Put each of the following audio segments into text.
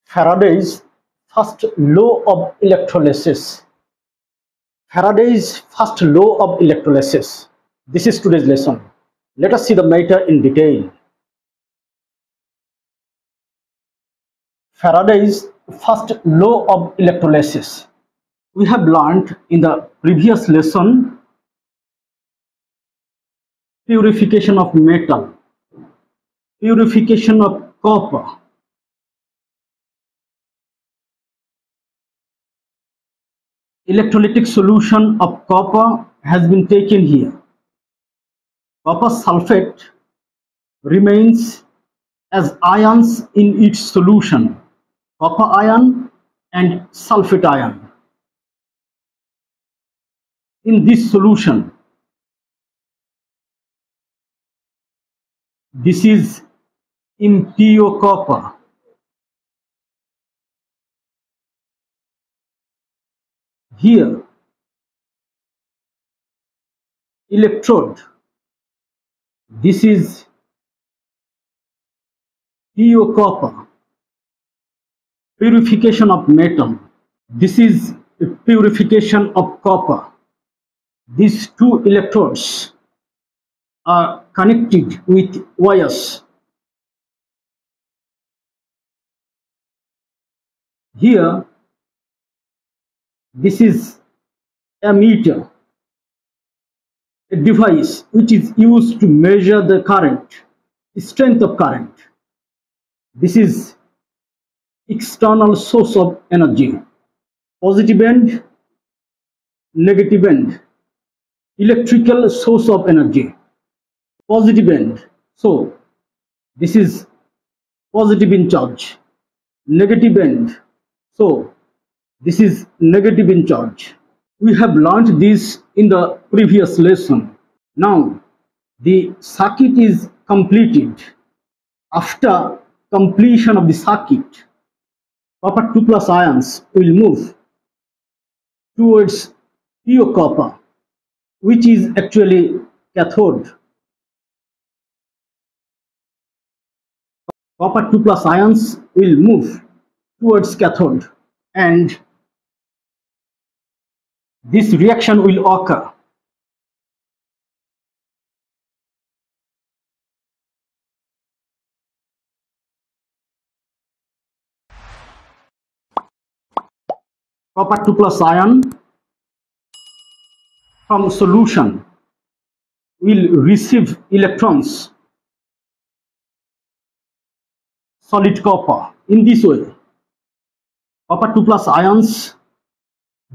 Faraday's first law of electrolysis. Faraday's first law of electrolysis. This is today's lesson. Let us see the matter in detail. Faraday's first law of electrolysis. We have learned in the previous lesson purification of metal, purification of copper, electrolytic solution of copper has been taken here. Copper sulfate remains as ions in its solution, copper ion and sulfate ion. In this solution, this is impure copper. Here, electrode. This is pure copper. Purification of metal. This is purification of copper. These two electrodes are connected with wires. Here, this is a meter, a device which is used to measure the current, the strength of current. This is external source of energy, positive end, negative end, electrical source of energy, positive end. So this is positive in charge, negative end. So this is negative in charge. We have learned this in the previous lesson. Now the circuit is completed. After completion of the circuit, copper 2+ ions will move towards pure copper, which is actually cathode. Copper 2+ ions will move towards cathode, and this reaction will occur. Copper 2+ ion from solution will receive electrons, solid copper. In this way, copper 2+ ions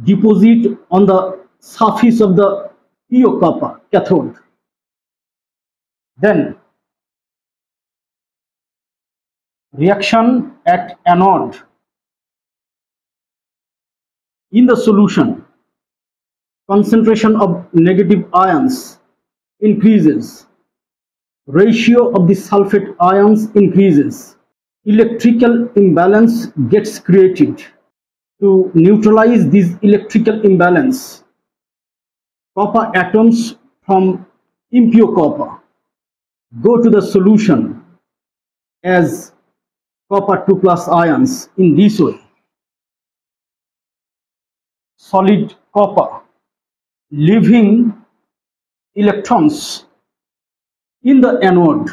deposit on the surface of the pure copper cathode. Then reaction at anode. In the solution, concentration of negative ions increases, ratio of the sulfate ions increases, electrical imbalance gets created. To neutralize this electrical imbalance, copper atoms from impure copper go to the solution as copper 2+ ions in this way. Solid copper leaving electrons in the anode.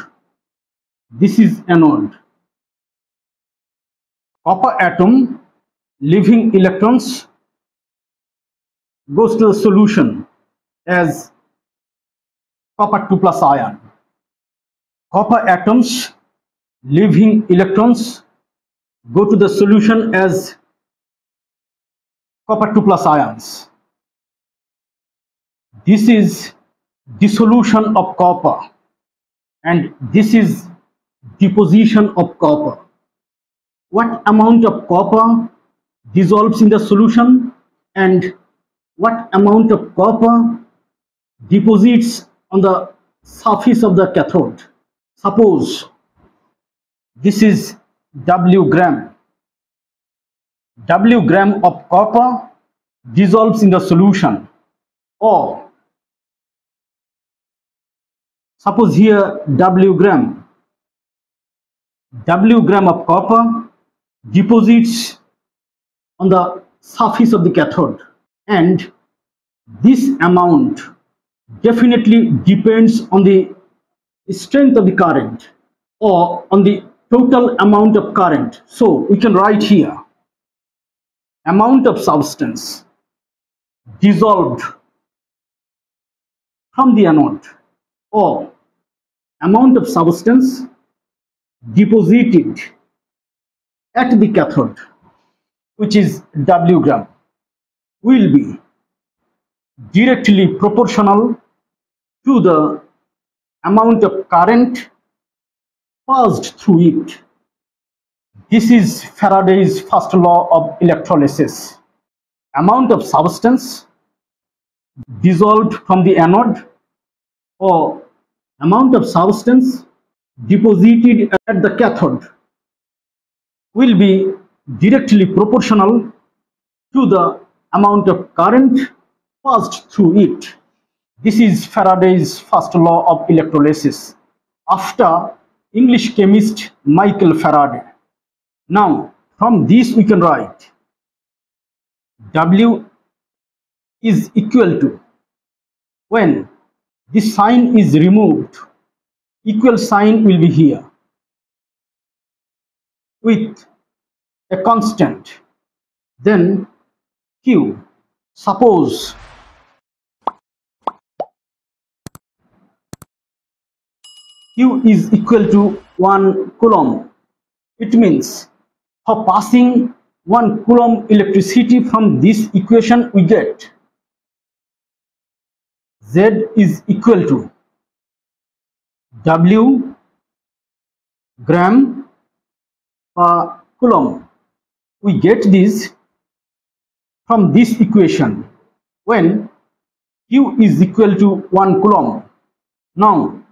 This is anode. Copper atom leaving electrons goes to the solution as copper 2+ ion. Copper atoms leaving electrons go to the solution as copper 2+ ions. This is dissolution of copper, and this is deposition of copper. What amount of copper dissolves in the solution and what amount of copper deposits on the surface of the cathode? Suppose this is W gram. W gram of copper dissolves in the solution, or suppose here W gram of copper deposits on the surface of the cathode, and this amount definitely depends on the strength of the current or on the total amount of current. So we can write here amount of substance dissolved from the anode or amount of substance deposited at the cathode, which is W gram, will be directly proportional to the amount of current passed through it. This is Faraday's first law of electrolysis. Amount of substance dissolved from the anode or amount of substance deposited at the cathode will be directly proportional to the amount of current passed through it. This is Faraday's first law of electrolysis after English chemist Michael Faraday. Now, from this we can write W is equal to, when this sign is removed, equal sign will be here with a constant, then Q. Suppose Q is equal to 1 coulomb. It means for passing 1 coulomb electricity from this equation we get Z is equal to W gram per coulomb. We get this from this equation when Q is equal to 1 coulomb. Now,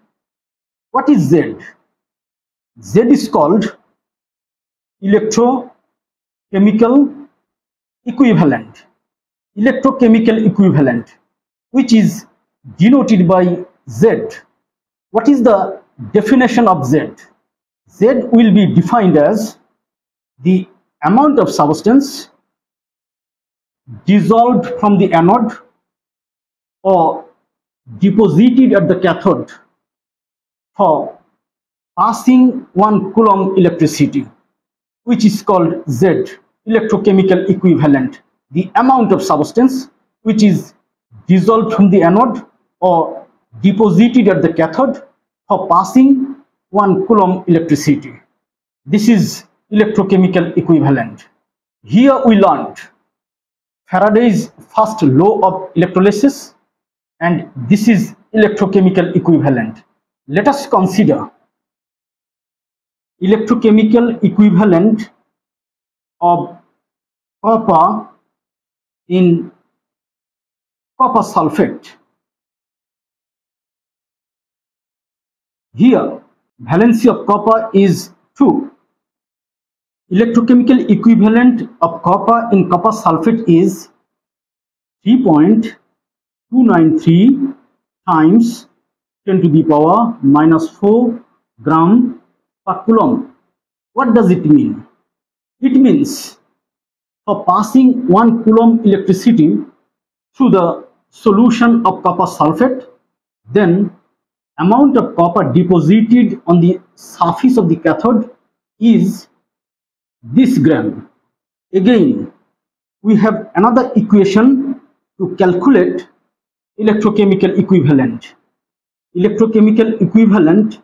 what is Z? Z is called electrochemical equivalent. Electrochemical equivalent, which is denoted by Z. What is the definition of Z? Z will be defined as the amount of substance dissolved from the anode or deposited at the cathode for passing 1 coulomb electricity, which is called Z, electrochemical equivalent. The amount of substance which is dissolved from the anode or deposited at the cathode for passing 1 coulomb electricity. This is electrochemical equivalent. Here we learned Faraday's first law of electrolysis, and this is electrochemical equivalent. Let us consider electrochemical equivalent of copper in copper sulfate. Here, valency of copper is 2. Electrochemical equivalent of copper in copper sulfate is 3.293 times 10 to the power minus 4 gram per coulomb. What does it mean? It means for passing 1 coulomb electricity through the solution of copper sulfate, then amount of copper deposited on the surface of the cathode is this gram. Again, we have another equation to calculate electrochemical equivalent. Electrochemical equivalent,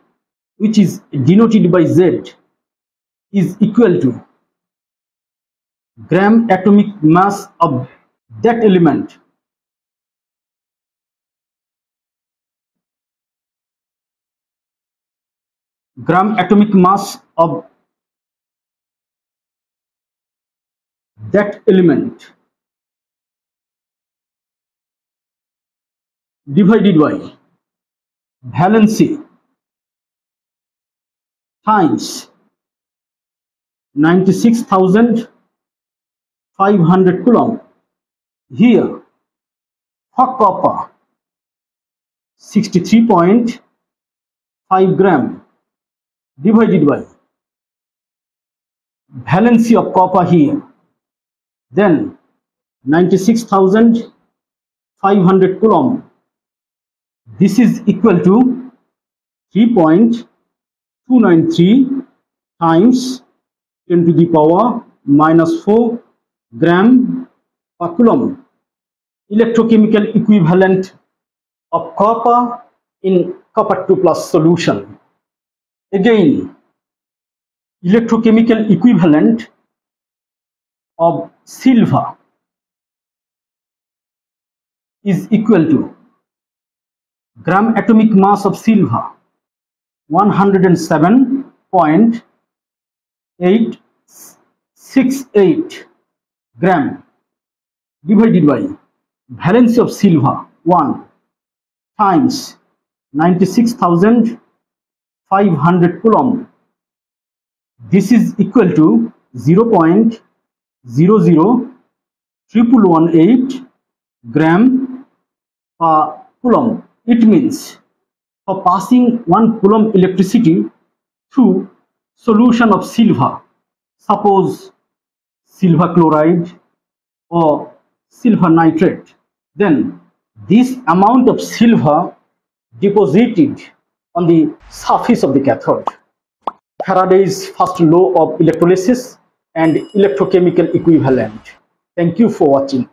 which is denoted by Z, is equal to gram atomic mass of that element gram atomic mass of that element divided by valency times 96,500 coulomb. Here for copper 63.5 gram divided by valency of copper here. Then 96,500 coulomb. This is equal to 3.293 times 10 to the power minus 4 gram per coulomb. Electrochemical equivalent of copper in copper 2 plus solution. Again, electrochemical equivalent of silver is equal to gram atomic mass of silver 107.868 gram divided by valency of silver 1 times 96,500 coulomb. This is equal to 0.001118 gram per coulomb. It means for passing 1 coulomb electricity through solution of silver, suppose silver chloride or silver nitrate, then this amount of silver deposited on the surface of the cathode. Faraday's first law of electrolysis and electrochemical equivalent. Thank you for watching.